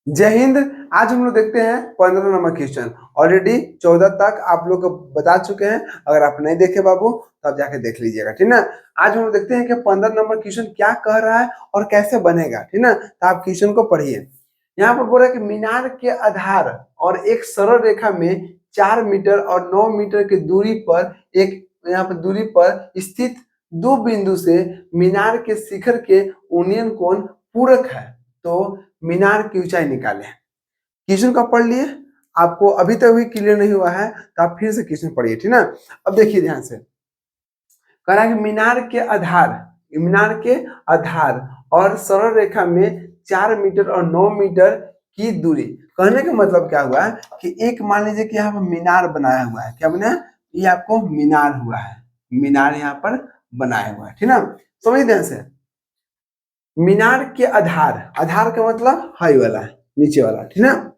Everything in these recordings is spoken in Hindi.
जय हिंद। आज हम लोग देखते हैं 15 नंबर क्वेश्चन। ऑलरेडी 14 तक आप लोग को बता चुके हैं। अगर आप नहीं देखे बाबू तो आप जाके देख लीजिएगा, ठीक ना। आज हम लोग देखते हैं कि 15 नंबर क्वेश्चन क्या कह रहा है और कैसे बनेगा, ठीक ना। तो आप क्वेश्चन को पढ़िए। यहाँ पर बोल रहा है कि मीनार के आधार और एक सरल रेखा में 4 मीटर और 9 मीटर की दूरी पर एक यहाँ पर दूरी पर स्थित दो बिंदु से मीनार के शिखर के यूनियन कोण पूरक है। तो मीनार की ऊंचाई निकाले। क्वेश्चन का पढ़ लिए। आपको अभी तक भी क्लियर नहीं हुआ है तो आप फिर से क्वेश्चन पढ़िए, ठीक ना। अब देखिए ध्यान से, कह रहा है कि मीनार के आधार और सरल रेखा में 4 मीटर और 9 मीटर की दूरी। कहने का मतलब क्या हुआ है कि एक मान लीजिए कि यहाँ पर मीनार बनाया हुआ है। क्या बनाया? ये आपको मीनार हुआ है, मीनार यहाँ पर बनाया हुआ है, ठीक ना। समझ ध्यान से। मीनार के आधार, आधार का मतलब हाई वाला, नीचे वाला, ठीक ना।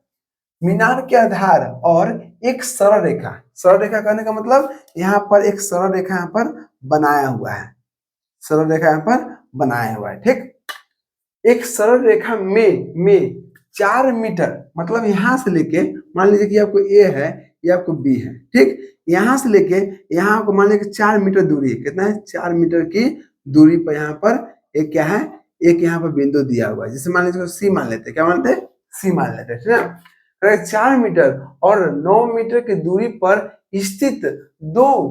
मीनार के आधार और एक सरल रेखा, सरल रेखा कहने का मतलब यहाँ पर एक सरल रेखा यहाँ पर बनाया हुआ है, सरल रेखा यहाँ पर बनाया हुआ है, ठीक। एक सरल रेखा में 4 मीटर मतलब यहाँ से लेके, मान लीजिए कि आपको ए है, ये आपको बी है, ठीक। यहाँ से लेके यहाँ को मान लीजिए 4 मीटर दूरी है। कितना है? 4 मीटर की दूरी पर यहाँ पर एक क्या है, एक यहाँ पर बिंदु दिया हुआ है, जिसे मान लीजिए सी मान लेते हैं। क्या मानते हैं? सी मान लेते हैं, ठीक है। 4 मीटर और 9 मीटर की दूरी पर स्थित दो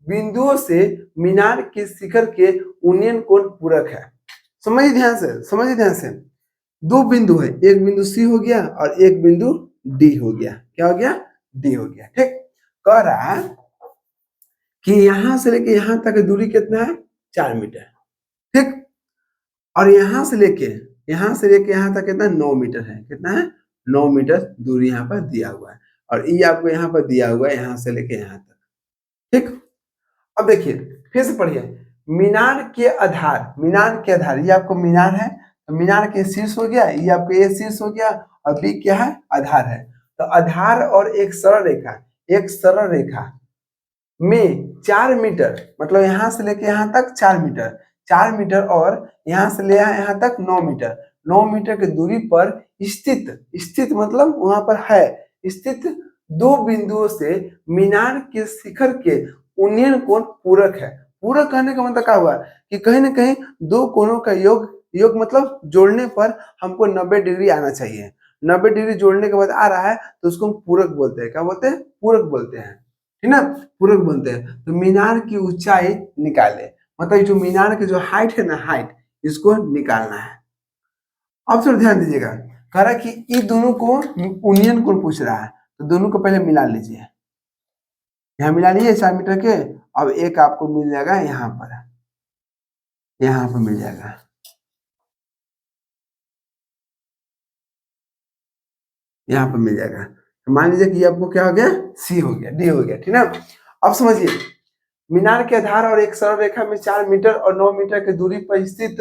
बिंदुओं से मीनार के शिखर के यूनियन कोण पूरक है। समझिए ध्यान से, समझिए ध्यान से। दो बिंदु है, एक बिंदु सी हो गया और एक बिंदु डी हो गया। क्या हो गया? डी हो गया, ठीक। कह रहा है कि यहां से लेके यहां तक की दूरी कितना है? 4 मीटर, ठीक। और यहां से लेके यहां तक कितना? 9 मीटर है। कितना है? 9 मीटर दूरी यहाँ पर दिया हुआ है। और ये आपको यहाँ पर दिया हुआ है यहां से लेके यहां तक, ठीक। अब देखिए फिर से पढ़िए। मीनार के आधार, ये आपको मीनार है तो मीनार के शीर्ष हो गया, ये आपको ए शीर्ष हो गया और बी क्या है? आधार है। तो आधार और एक सरल रेखा में 4 मीटर मतलब यहाँ से लेके यहाँ तक 4 मीटर, 4 मीटर और यहाँ से ले यहाँ तक 9 मीटर, 9 मीटर की दूरी पर स्थित मतलब वहां पर है स्थित दो बिंदुओं से मीनार के शिखर के यूनियन कोण पूरक है। पूरक कहने का मतलब क्या हुआ कि कहीं ना कहीं दो कोणों का योग, योग मतलब जोड़ने पर हमको 90 डिग्री आना चाहिए। 90 डिग्री जोड़ने के बाद आ रहा है तो उसको हम पूरक बोलते हैं। क्या बोलते हैं? पूरक बोलते हैं, है ना। पूरक बोलते हैं। तो मीनार की ऊंचाई निकाले, मतलब जो मीनार की जो हाइट है ना, हाइट इसको निकालना है। अब थोड़ा ध्यान दीजिएगा, कह रहा है कि ये दोनों को यूनियन कोण पूछ रहा है, तो दोनों को पहले मिला लीजिए। यहाँ मिला लीजिए 4 मीटर के। अब एक आपको मिल जाएगा यहाँ पर मिल जाएगा। यहाँ पर मिल जाएगा। तो मान लीजिए कि आपको क्या हो गया? सी हो गया, डी हो गया, ठीक ना। अब समझिए, मीनार के आधार और एक सरल रेखा में 4 मीटर और 9 मीटर की दूरी पर स्थित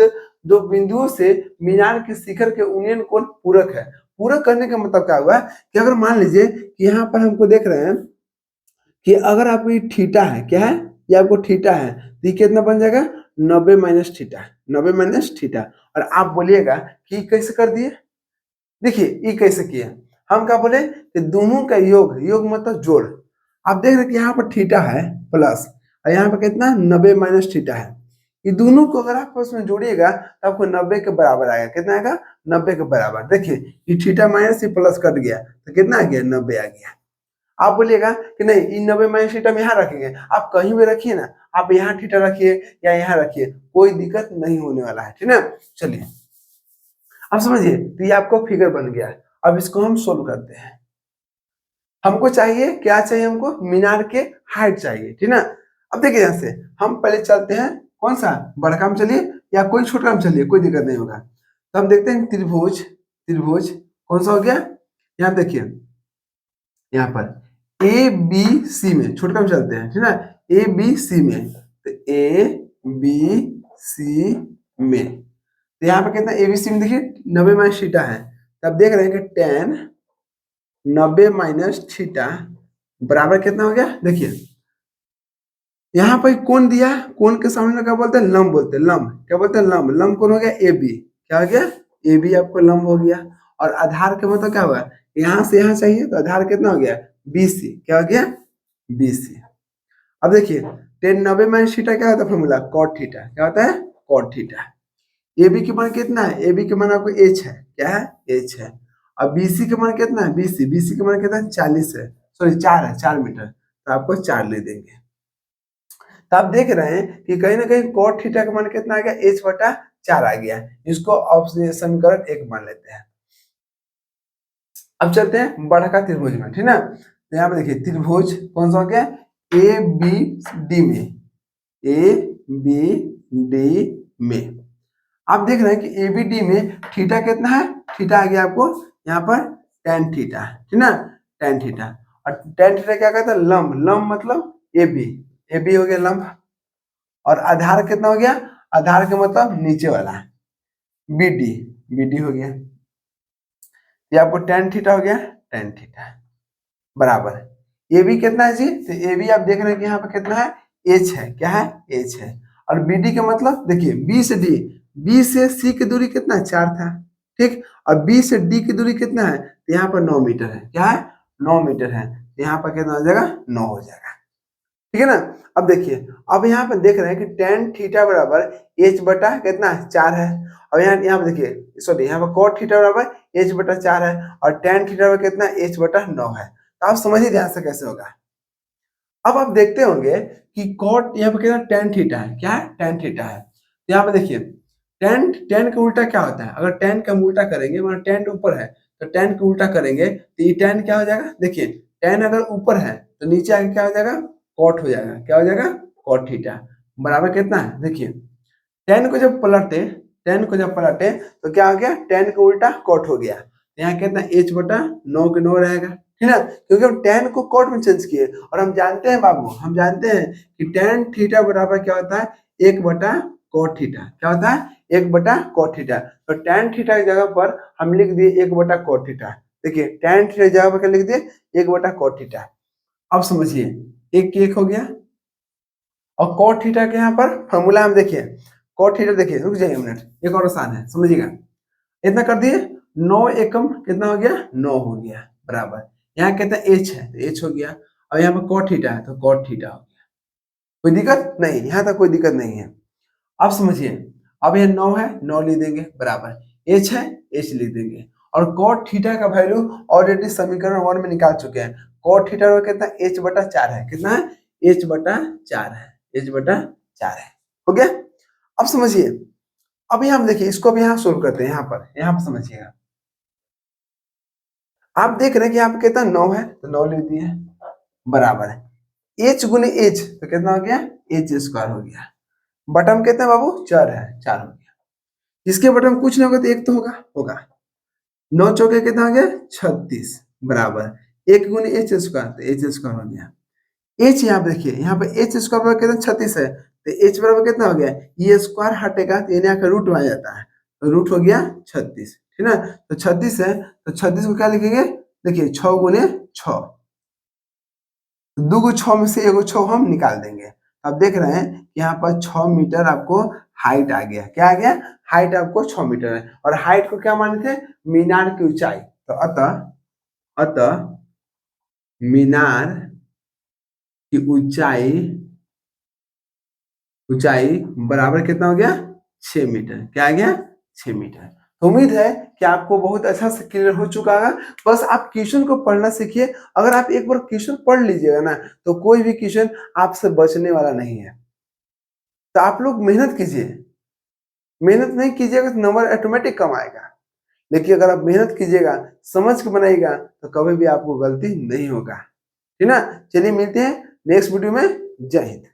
दो बिंदुओं से मीनार के शिखर के यूनियन कोण पूरक है। पूरक करने का मतलब क्या हुआ कि अगर मान लीजिए कि यहाँ पर हमको देख रहे हैं कि अगर आपको ये थीटा है, क्या है? ये आपको थीटा है, तो ये कितना बन जाएगा? 90 माइनस थीटा, 90 माइनस थीटा। और आप बोलिएगा कि कैसे कर दिए? देखिए ये कैसे किया, हम क्या बोले कि दोनों का योग, योग मतलब जोड़। आप देख रहे हैं कि यहाँ पर थीटा है प्लस और यहाँ पर कितना? 90 माइनस थीटा है। ये दोनों को अगर आप उसमें जोड़िएगा तो आपको 90 के बराबर आएगा। कितना आएगा? 90 के बराबर। देखिए ये थीटा माइनस ये प्लस कट गया तो कितना आ गया? 90 आ गया। आप बोलिएगा कि नहीं ये 90 माइनस थीटा हम यहाँ रखेंगे, आप कहीं भी रखिए ना, आप यहाँ थीटा रखिए या यहाँ रखिए, कोई दिक्कत नहीं होने वाला है, ठीक ना। चलिए अब समझिए, तो ये आपको फिगर बन गया। अब इसको हम सोल्व करते हैं। हमको चाहिए क्या? चाहिए हमको मीनार के हाइट चाहिए, ठीक ना। अब देखिए यहाँ से हम पहले चलते हैं, कौन सा? बड़का में चलिए या कोई छोटा में चलिए, कोई दिक्कत नहीं होगा। तो हम देखते हैं त्रिभुज, त्रिभुज कौन सा हो गया? यहाँ देखिए, यहाँ पर ए बी सी में छोटा में चलते हैं, ठीक ना। ए बी सी में, तो ए बी सी में, तो यहाँ पर कितना? एबीसी में देखिए 90 माइनस थीटा है। तब देख रहे हैं कि tan 90 माइनस थीटा बराबर कितना हो गया? देखिए यहाँ पर कोण दिया, कोण के सामने क्या बोलते हैं? लंब बोलते हैं। लंब क्या बोलते हैं? लंब। लंब कौन हो गया? A B. क्या हो गया? ए बी आपको लंब हो गया। और आधार के मतलब क्या हुआ, यहाँ से यहाँ चाहिए तो आधार कितना हो गया, BC। क्या हो गया, BC। अब देखिए टेन 90 माइनस थीटा क्या होता है फॉर्मूला, कॉट थीटा। क्या होता है, कॉट थीटा। AB के मान कितना है, AB के मान आपको H है, क्या है, H है। अब BC के मान कितना है, BC के मान कितना है, 40 है, सॉरी 4 है, 4 मीटर, तो आपको 4 ले देंगे। तो आप देख रहे हैं कि कहीं ना कहीं कॉट थीटा का मान कितना आ गया, H/4 आ गया। इसको ऑप्शन समीकरण 1 मान लेते हैं। अब चलते हैं बढ़का त्रिभुज में, ठीक ना। तो यहाँ पे देखिए त्रिभुज कौन सा हो गया, ABD में, ABD में आप देख रहे हैं कि ABD में थीटा कितना है, थीटा आ गया आपको यहाँ पर tan थीटा, ठीक ना, tan थीटा। और tan थीटा क्या कहता है, लंब, लंब मतलब AB हो गया लंब। और आधार कितना हो गया, आधार का मतलब नीचे वाला, BD हो गया। ये आपको tan थीटा हो गया, tan थीटा बराबर AB कितना है जी, तो AB आप देख रहे हैं कि यहाँ पे कितना है, H है, क्या है, H है। और BD का मतलब देखिए B से D, B से C की दूरी कितना है, 4 था, ठीक। और B से D की दूरी कितना है, तो यहाँ पर 9 मीटर है, क्या है, 9 मीटर है। तो यहाँ पर कितना हो जाएगा, 9 हो जाएगा, ठीक है ना। अब देखिए, अब यहाँ पे देख रहे हैं कि tan थीटा बराबर H/, कितना है, 4 है। और यहाँ पे देखिए, सॉरी यहाँ पर cot थीटा बराबर H/4 है, और tan थीटा बराबर कितना, H/9 है। तो आप समझिए ध्यान से कैसे होगा। अब आप देखते होंगे कि कॉट यहाँ पे कितना tan थीटा है, क्या है, tan थीटा है। तो यहाँ पे देखिए tan का उल्टा क्या होता है, अगर tan का हम उल्टा करेंगे, मतलब tan ऊपर है तो tan का उल्टा करेंगे तो ये tan क्या हो जाएगा, देखिए tan अगर ऊपर है तो नीचे आगे क्या हो जाएगा, कॉट हो जाएगा, क्या हो जाएगा, कॉट थीटा बराबर कितना है, देखिए tan को जब पलटे तो क्या हो गया, tan का उल्टा कॉट हो गया। यहाँ कितना H/9 के 9 रहेगा, ठीक ना, क्योंकि हम tan को कॉट में चेंज किए। और हम जानते हैं बाबू, हम जानते हैं कि tan थीटा बराबर क्या होता है, 1/cot थीटा। क्या होता है, 1/cot थीटा। तो tan थीटा की जगह पर हम लिख दिए 1/cot थीटा। देखिए tan थीटा की जगह पर क्या लिख दिए, 1/cot थीटा। अब समझिए, एक हो गया। और cot थीटा के यहाँ पर फॉर्मूला हम देखिए, cot थीटा देखिए, रुक जाइए मिनट, एक और आसान है, समझिएगा। इतना कर दिए, 9 एकम कितना हो गया, 9 हो गया बराबर। यहाँ कितना H है तो H हो गया। और यहाँ पर cot थीटा है तो cot थीटा हो गया। कोई दिक्कत नहीं, यहाँ तक कोई दिक्कत नहीं है। अब समझिए, अब ये 9 है, 9 लिख देंगे बराबर, H है, H लिख देंगे। और cot थीटा का वैल्यू ऑलरेडी समीकरण 1 में निकाल चुके हैं। cot थीटा का कितना, H/4 है, कितना है, H/4 है, H/4 है, हो गया। अब समझिए, अब यहाँ हम देखिए, इसको अब यहाँ सोल्व करते हैं, यहाँ पर समझिएगा। आप देख रहे हैं कि यहाँ पे कितना 9 है तो 9 लिख दिए बराबर है H गुने H तो कितना हो गया, H² हो गया। बटम कितना बाबू, 4 है, 4 हो गया। इसके बटम कुछ नहीं होगा तो एक तो होगा 9 चौके कितना हो गया, 36 बराबर 1 गुने H² तो H² हो गया। H यहाँ पे देखिए, यहाँ पे H² बराबर कितना, 36 है, तो H बराबर कितना हो गया, ये स्क्वायर हटेगा तो यहाँ का रूट में आ जाता है, तो रूट हो गया 36, ठीक ना। तो 36 है तो 36 को क्या लिखेंगे, देखिए 6 गुने 6, 2 को 6 में से 1 को 6 हम निकाल देंगे। अब देख रहे हैं कि यहाँ पर 6 मीटर आपको हाइट आ गया, क्या आ गया, हाइट आपको 6 मीटर है। और हाइट को क्या माने थे, मीनार की ऊंचाई। तो अतः मीनार की ऊंचाई बराबर कितना हो गया, 6 मीटर। क्या आ गया, 6 मीटर। तो उम्मीद है कि आपको बहुत अच्छा से क्लियर हो चुका है। बस आप क्वेश्चन को पढ़ना सीखिए। अगर आप एक बार क्वेश्चन पढ़ लीजिएगा ना, तो कोई भी क्वेश्चन आपसे बचने वाला नहीं है। तो आप लोग मेहनत कीजिए, मेहनत नहीं कीजिएगा तो नंबर ऑटोमेटिक कम आएगा। लेकिन अगर आप मेहनत कीजिएगा, समझ के बनाइएगा, तो कभी भी आपको गलती नहीं होगा, ठीक ना। चलिए मिलते हैं नेक्स्ट वीडियो में। जय हिंद।